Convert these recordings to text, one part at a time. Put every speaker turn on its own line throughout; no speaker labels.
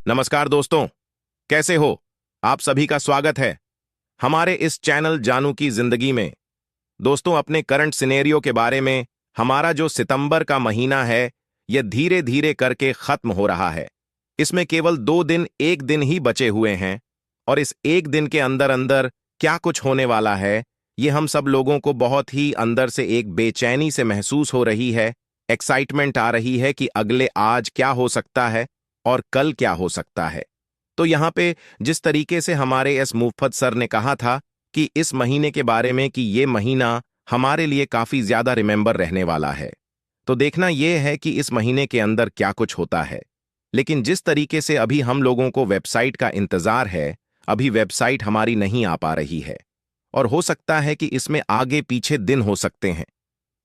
नमस्कार दोस्तों, कैसे हो? आप सभी का स्वागत है हमारे इस चैनल जानू की जिंदगी में। दोस्तों, अपने करंट सिनेरियो के बारे में, हमारा जो सितंबर का महीना है, यह धीरे धीरे करके खत्म हो रहा है। इसमें केवल 2 दिन, 1 दिन ही बचे हुए हैं और इस 1 दिन के अंदर अंदर क्या कुछ होने वाला है, ये हम सब लोगों को बहुत ही अंदर से एक बेचैनी से महसूस हो रही है। एक्साइटमेंट आ रही है कि अगले आज क्या हो सकता है और कल क्या हो सकता है। तो यहाँ पे जिस तरीके से हमारे एस मुफ्फत सर ने कहा था कि इस महीने के बारे में कि ये महीना हमारे लिए काफी ज्यादा रिमेंबर रहने वाला है, तो देखना यह है कि इस महीने के अंदर क्या कुछ होता है। लेकिन जिस तरीके से अभी हम लोगों को वेबसाइट का इंतजार है, अभी वेबसाइट हमारी नहीं आ पा रही है और हो सकता है कि इसमें आगे पीछे दिन हो सकते हैं।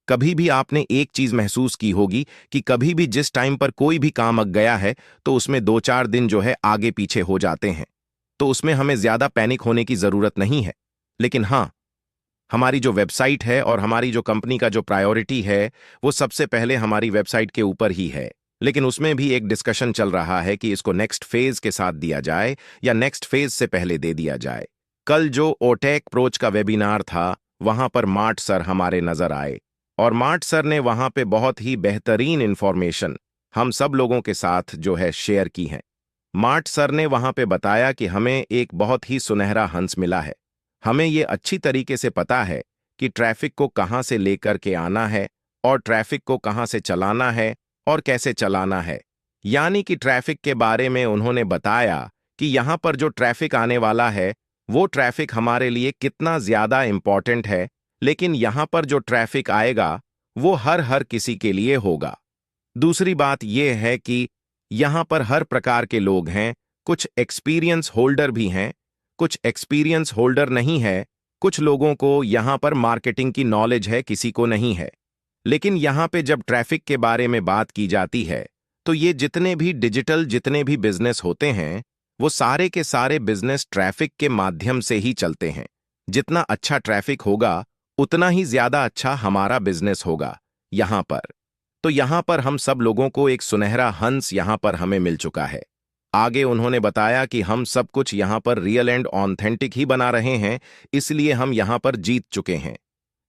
कभी भी आपने एक चीज महसूस की होगी कि कभी भी जिस टाइम पर कोई भी काम अग गया है तो उसमें 2-4 दिन जो है आगे पीछे हो जाते हैं। तो उसमें हमें ज्यादा पैनिक होने की जरूरत नहीं है। लेकिन हाँ, हमारी जो वेबसाइट है और हमारी जो कंपनी का जो प्रायोरिटी है, वो सबसे पहले हमारी वेबसाइट के ऊपर ही है। लेकिन उसमें भी एक डिस्कशन चल रहा है कि इसको नेक्स्ट फेज के साथ दिया जाए या नेक्स्ट फेज से पहले दे दिया जाए। कल जो ओटेक प्रोच का वेबिनार था, वहां पर मार्ट सर हमारे नजर आए और मार्ट सर ने वहां पे बहुत ही बेहतरीन इंफॉर्मेशन हम सब लोगों के साथ जो है शेयर की है। मार्ट सर ने वहां पे बताया कि हमें एक बहुत ही सुनहरा हंस मिला है। हमें ये अच्छी तरीके से पता है कि ट्रैफिक को कहां से लेकर के आना है और ट्रैफिक को कहां से चलाना है और कैसे चलाना है। यानी कि ट्रैफिक के बारे में उन्होंने बताया कि यहां पर जो ट्रैफिक आने वाला है, वो ट्रैफिक हमारे लिए कितना ज्यादा इंपॉर्टेंट है। लेकिन यहां पर जो ट्रैफिक आएगा वो हर किसी के लिए होगा। दूसरी बात यह है कि यहां पर हर प्रकार के लोग हैं। कुछ एक्सपीरियंस होल्डर भी हैं, कुछ एक्सपीरियंस होल्डर नहीं है। कुछ लोगों को यहां पर मार्केटिंग की नॉलेज है, किसी को नहीं है। लेकिन यहां पे जब ट्रैफिक के बारे में बात की जाती है, तो ये जितने भी डिजिटल जितने भी बिजनेस होते हैं, वो सारे के सारे बिजनेस ट्रैफिक के माध्यम से ही चलते हैं। जितना अच्छा ट्रैफिक होगा, उतना ही ज्यादा अच्छा हमारा बिजनेस होगा यहां पर। तो यहां पर हम सब लोगों को एक सुनहरा हंस यहां पर हमें मिल चुका है। आगे उन्होंने बताया कि हम सब कुछ यहां पर रियल एंड ऑथेंटिक ही बना रहे हैं, इसलिए हम यहां पर जीत चुके हैं।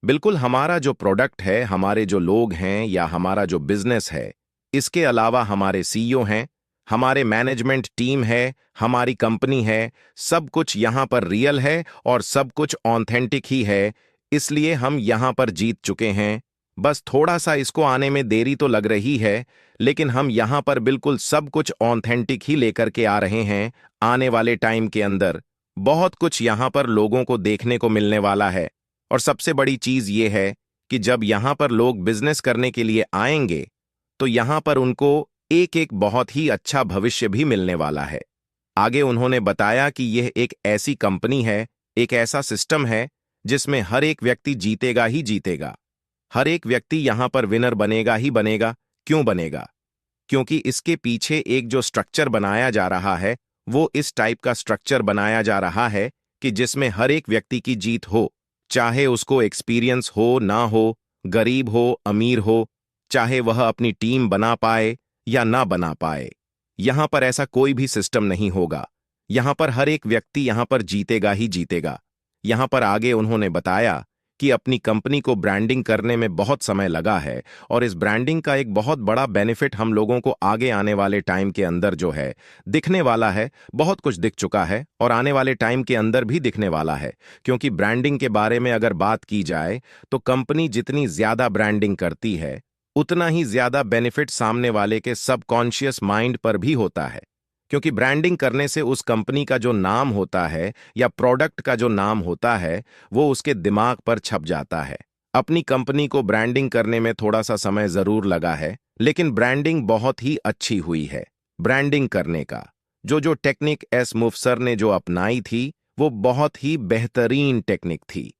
बिल्कुल हमारा जो प्रोडक्ट है, हमारे जो लोग हैं या हमारा जो बिजनेस है, इसके अलावा हमारे सीईओ हैं, हमारे मैनेजमेंट टीम है, हमारी कंपनी है, सब कुछ यहां पर रियल है और सब कुछ ऑथेंटिक ही है। इसलिए हम यहां पर जीत चुके हैं। बस थोड़ा सा इसको आने में देरी तो लग रही है, लेकिन हम यहां पर बिल्कुल सब कुछ ऑथेंटिक ही लेकर के आ रहे हैं। आने वाले टाइम के अंदर बहुत कुछ यहां पर लोगों को देखने को मिलने वाला है। और सबसे बड़ी चीज ये है कि जब यहां पर लोग बिजनेस करने के लिए आएंगे, तो यहां पर उनको एक एक बहुत ही अच्छा भविष्य भी मिलने वाला है। आगे उन्होंने बताया कि यह एक ऐसी कंपनी है, एक ऐसा सिस्टम है जिसमें हर एक व्यक्ति जीतेगा ही जीतेगा। हर एक व्यक्ति यहां पर विनर बनेगा ही बनेगा। क्यों बनेगा? क्योंकि इसके पीछे एक जो स्ट्रक्चर बनाया जा रहा है, वो इस टाइप का स्ट्रक्चर बनाया जा रहा है कि जिसमें हर एक व्यक्ति की जीत हो, चाहे उसको एक्सपीरियंस हो ना हो, गरीब हो अमीर हो, चाहे वह अपनी टीम बना पाए या ना बना पाए। यहां पर ऐसा कोई भी सिस्टम नहीं होगा। यहां पर हर एक व्यक्ति यहां पर जीतेगा ही जीतेगा। यहां पर आगे उन्होंने बताया कि अपनी कंपनी को ब्रांडिंग करने में बहुत समय लगा है और इस ब्रांडिंग का एक बहुत बड़ा बेनिफिट हम लोगों को आगे आने वाले टाइम के अंदर जो है दिखने वाला है। बहुत कुछ दिख चुका है और आने वाले टाइम के अंदर भी दिखने वाला है। क्योंकि ब्रांडिंग के बारे में अगर बात की जाए, तो कंपनी जितनी ज्यादा ब्रांडिंग करती है, उतना ही ज्यादा बेनिफिट सामने वाले के सबकॉन्शियस माइंड पर भी होता है। क्योंकि ब्रांडिंग करने से उस कंपनी का जो नाम होता है या प्रोडक्ट का जो नाम होता है, वो उसके दिमाग पर छप जाता है। अपनी कंपनी को ब्रांडिंग करने में थोड़ा सा समय जरूर लगा है, लेकिन ब्रांडिंग बहुत ही अच्छी हुई है। ब्रांडिंग करने का जो जो टेक्निक एस मुफसर ने जो अपनाई थी, वो बहुत ही बेहतरीन टेक्निक थी।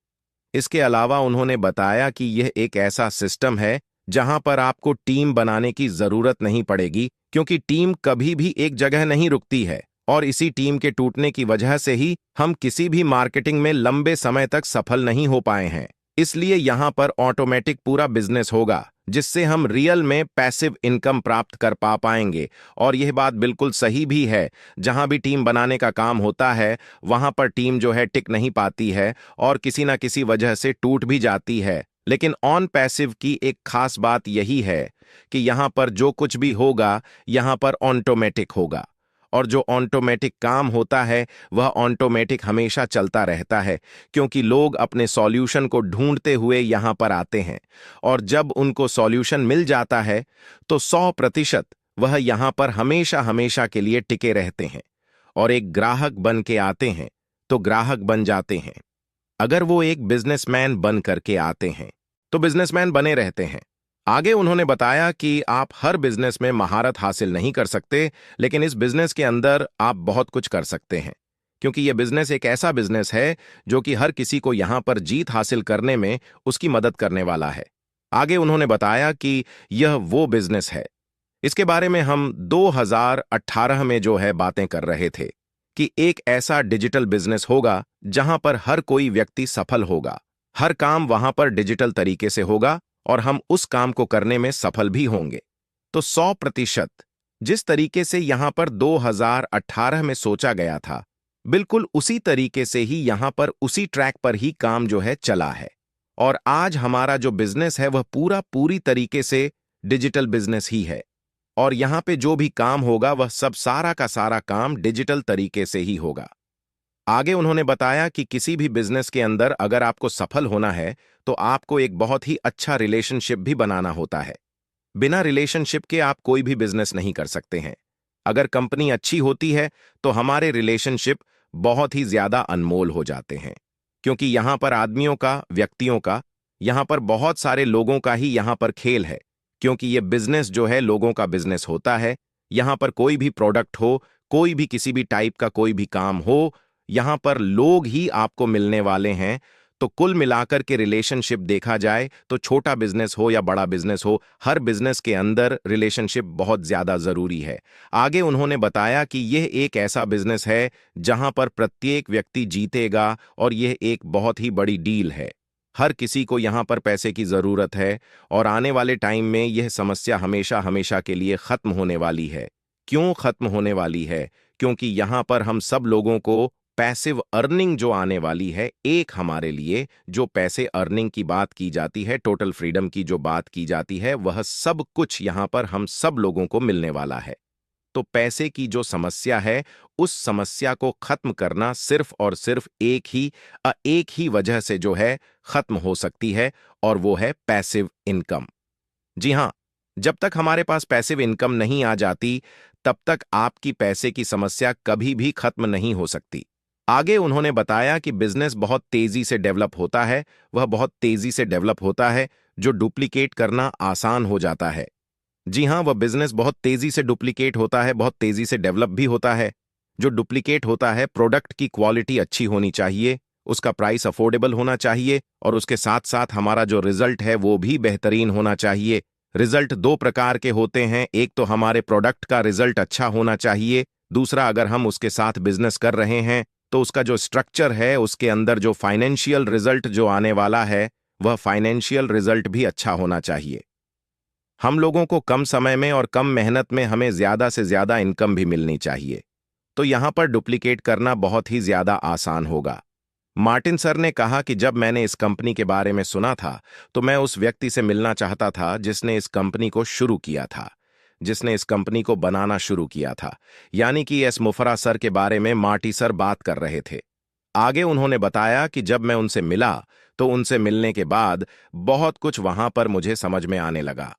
इसके अलावा उन्होंने बताया कि यह एक ऐसा सिस्टम है जहां पर आपको टीम बनाने की जरूरत नहीं पड़ेगी, क्योंकि टीम कभी भी एक जगह नहीं रुकती है और इसी टीम के टूटने की वजह से ही हम किसी भी मार्केटिंग में लंबे समय तक सफल नहीं हो पाए हैं। इसलिए यहां पर ऑटोमेटिक पूरा बिजनेस होगा, जिससे हम रियल में पैसिव इनकम प्राप्त कर पाएंगे। और यह बात बिल्कुल सही भी है, जहां भी टीम बनाने का काम होता है वहां पर टीम जो है टिक नहीं पाती है और किसी ना किसी वजह से टूट भी जाती है। लेकिन ऑन पैसिव की एक खास बात यही है कि यहां पर जो कुछ भी होगा यहां पर ऑटोमेटिक होगा, और जो ऑटोमेटिक काम होता है वह ऑटोमेटिक हमेशा चलता रहता है, क्योंकि लोग अपने सॉल्यूशन को ढूंढते हुए यहां पर आते हैं और जब उनको सॉल्यूशन मिल जाता है तो 100% वह यहां पर हमेशा हमेशा के लिए टिके रहते हैं और एक ग्राहक बन के आते हैं तो ग्राहक बन जाते हैं। अगर वो एक बिजनेसमैन बन करके आते हैं तो बिजनेसमैन बने रहते हैं। आगे उन्होंने बताया कि आप हर बिजनेस में महारत हासिल नहीं कर सकते, लेकिन इस बिजनेस के अंदर आप बहुत कुछ कर सकते हैं, क्योंकि यह बिजनेस एक ऐसा बिजनेस है जो कि हर किसी को यहां पर जीत हासिल करने में उसकी मदद करने वाला है। आगे उन्होंने बताया कि यह वो बिजनेस है, इसके बारे में हम 2018 में जो है बातें कर रहे थे कि एक ऐसा डिजिटल बिजनेस होगा जहां पर हर कोई व्यक्ति सफल होगा, हर काम वहां पर डिजिटल तरीके से होगा और हम उस काम को करने में सफल भी होंगे। तो 100% जिस तरीके से यहां पर 2018 में सोचा गया था, बिल्कुल उसी तरीके से ही यहां पर उसी ट्रैक पर ही काम जो है चला है। और आज हमारा जो बिजनेस है वह पूरी तरीके से डिजिटल बिजनेस ही है, और यहां पे जो भी काम होगा वह सब सारा का सारा काम डिजिटल तरीके से ही होगा। आगे उन्होंने बताया कि किसी भी बिजनेस के अंदर अगर आपको सफल होना है तो आपको एक बहुत ही अच्छा रिलेशनशिप भी बनाना होता है। बिना रिलेशनशिप के आप कोई भी बिजनेस नहीं कर सकते हैं। अगर कंपनी अच्छी होती है तो हमारे रिलेशनशिप बहुत ही ज्यादा अनमोल हो जाते हैं, क्योंकि यहां पर आदमियों का, व्यक्तियों का, यहां पर बहुत सारे लोगों का ही यहां पर खेल है, क्योंकि ये बिजनेस जो है लोगों का बिजनेस होता है। यहां पर कोई भी प्रोडक्ट हो, कोई भी किसी भी टाइप का कोई भी काम हो, यहां पर लोग ही आपको मिलने वाले हैं। तो कुल मिलाकर के रिलेशनशिप देखा जाए तो छोटा बिजनेस हो या बड़ा बिजनेस हो, हर बिजनेस के अंदर रिलेशनशिप बहुत ज्यादा जरूरी है। आगे उन्होंने बताया कि यह एक ऐसा बिजनेस है जहां पर प्रत्येक व्यक्ति जीतेगा और यह एक बहुत ही बड़ी डील है। हर किसी को यहां पर पैसे की जरूरत है और आने वाले टाइम में यह समस्या हमेशा हमेशा के लिए खत्म होने वाली है। क्यों खत्म होने वाली है? क्योंकि यहां पर हम सब लोगों को पैसिव अर्निंग जो आने वाली है, एक हमारे लिए जो पैसे अर्निंग की बात की जाती है, टोटल फ्रीडम की जो बात की जाती है, वह सब कुछ यहां पर हम सब लोगों को मिलने वाला है। तो पैसे की जो समस्या है उस समस्या को खत्म करना सिर्फ और सिर्फ एक ही वजह से जो है खत्म हो सकती है, और वो है पैसिव इनकम। जी हां, जब तक हमारे पास पैसिव इनकम नहीं आ जाती तब तक आपकी पैसे की समस्या कभी भी खत्म नहीं हो सकती। आगे उन्होंने बताया कि बिजनेस बहुत तेजी से डेवलप होता है, वह बहुत तेजी से डेवलप होता है, जो डुप्लीकेट करना आसान हो जाता है। जी हां, वह बिजनेस बहुत तेजी से डुप्लीकेट होता है, बहुत तेजी से डेवलप भी होता है। जो डुप्लीकेट होता है, प्रोडक्ट की क्वालिटी अच्छी होनी चाहिए, उसका प्राइस अफोर्डेबल होना चाहिए, और उसके साथ साथ हमारा जो रिजल्ट है वो भी बेहतरीन होना चाहिए। रिजल्ट दो प्रकार के होते हैं, एक तो हमारे प्रोडक्ट का रिजल्ट अच्छा होना चाहिए, दूसरा अगर हम उसके साथ बिजनेस कर रहे हैं तो उसका जो स्ट्रक्चर है, उसके अंदर जो फाइनेंशियल रिजल्ट जो आने वाला है, वह फाइनेंशियल रिजल्ट भी अच्छा होना चाहिए। हम लोगों को कम समय में और कम मेहनत में हमें ज्यादा से ज्यादा इनकम भी मिलनी चाहिए, तो यहां पर डुप्लीकेट करना बहुत ही ज्यादा आसान होगा। मार्टिन सर ने कहा कि जब मैंने इस कंपनी के बारे में सुना था तो मैं उस व्यक्ति से मिलना चाहता था जिसने इस कंपनी को शुरू किया था, जिसने इस कंपनी को बनाना शुरू किया था। यानी कि एस मुफरा सर के बारे में मार्टी सर बात कर रहे थे। आगे उन्होंने बताया कि जब मैं उनसे मिला तो उनसे मिलने के बाद बहुत कुछ वहां पर मुझे समझ में आने लगा।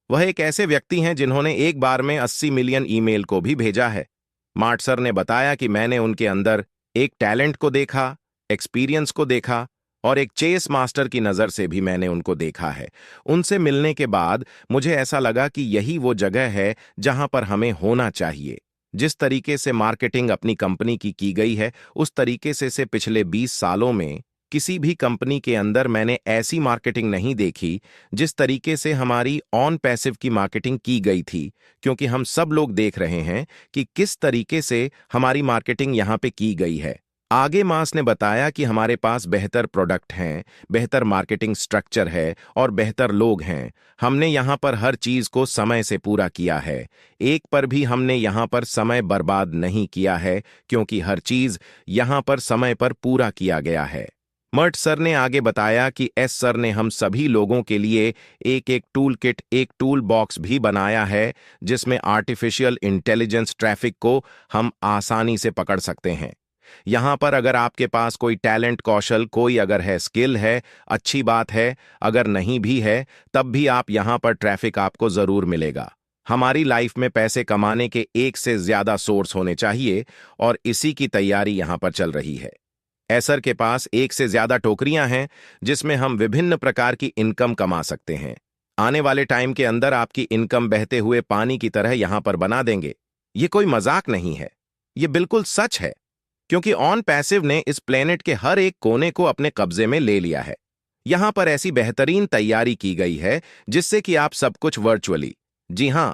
वह एक ऐसे व्यक्ति हैं जिन्होंने एक बार में 80 मिलियन ईमेल को भी भेजा है। मार्ट सर ने बताया कि मैंने उनके अंदर एक टैलेंट को देखा, एक्सपीरियंस को देखा, और एक चेस मास्टर की नजर से भी मैंने उनको देखा है। उनसे मिलने के बाद मुझे ऐसा लगा कि यही वो जगह है जहां पर हमें होना चाहिए। जिस तरीके से मार्केटिंग अपनी कंपनी की गई है, उस तरीके से पिछले 20 सालों में किसी भी कंपनी के अंदर मैंने ऐसी मार्केटिंग नहीं देखी जिस तरीके से हमारी ऑन पैसिव की मार्केटिंग की गई थी, क्योंकि हम सब लोग देख रहे हैं कि किस तरीके से हमारी मार्केटिंग यहां पे की गई है। आगे मास ने बताया कि हमारे पास बेहतर प्रोडक्ट हैं, बेहतर मार्केटिंग स्ट्रक्चर है और बेहतर लोग हैं। हमने यहाँ पर हर चीज को समय से पूरा किया है। एक पर भी हमने यहाँ पर समय बर्बाद नहीं किया है, क्योंकि हर चीज यहाँ पर समय पर पूरा किया गया है। मर्ट सर ने आगे बताया कि एस सर ने हम सभी लोगों के लिए एक एक टूल किट, एक टूल बॉक्स भी बनाया है, जिसमें आर्टिफिशियल इंटेलिजेंस ट्रैफिक को हम आसानी से पकड़ सकते हैं। यहाँ पर अगर आपके पास कोई टैलेंट, कौशल, कोई अगर है, स्किल है, अच्छी बात है। अगर नहीं भी है तब भी आप यहाँ पर ट्रैफिक आपको जरूर मिलेगा। हमारी लाइफ में पैसे कमाने के एक से ज्यादा सोर्स होने चाहिए और इसी की तैयारी यहाँ पर चल रही है। एसर के पास एक से ज्यादा टोकरियां हैं जिसमें हम विभिन्न प्रकार की इनकम कमा सकते हैं। आने वाले टाइम के अंदर आपकी इनकम बहते हुए पानी की तरह यहां पर बना देंगे। ये कोई मजाक नहीं है, ये बिल्कुल सच है, क्योंकि ऑन पैसिव ने इस प्लेनेट के हर एक कोने को अपने कब्जे में ले लिया है। यहां पर ऐसी बेहतरीन तैयारी की गई है जिससे कि आप सब कुछ वर्चुअली, जी हां,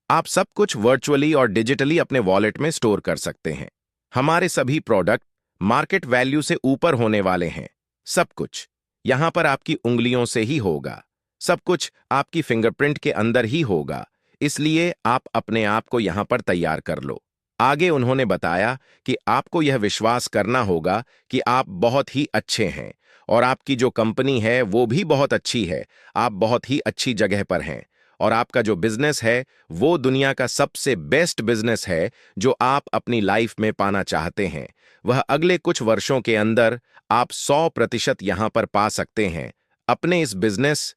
आप सब कुछ वर्चुअली और डिजिटली अपने वॉलेट में स्टोर कर सकते हैं। हमारे सभी प्रोडक्ट मार्केट वैल्यू से ऊपर होने वाले हैं। सब कुछ यहां पर आपकी उंगलियों से ही होगा, सब कुछ आपकी फिंगरप्रिंट के अंदर ही होगा। इसलिए आप अपने आप को यहां पर तैयार कर लो। आगे उन्होंने बताया कि आपको यह विश्वास करना होगा कि आप बहुत ही अच्छे हैं और आपकी जो कंपनी है वो भी बहुत अच्छी है। आप बहुत ही अच्छी जगह पर हैं और आपका जो बिजनेस है वो दुनिया का सबसे बेस्ट बिजनेस है जो आप अपनी लाइफ में पाना चाहते हैं। वह अगले कुछ वर्षों के अंदर आप 100% यहां पर पा सकते हैं। अपने इस बिजनेस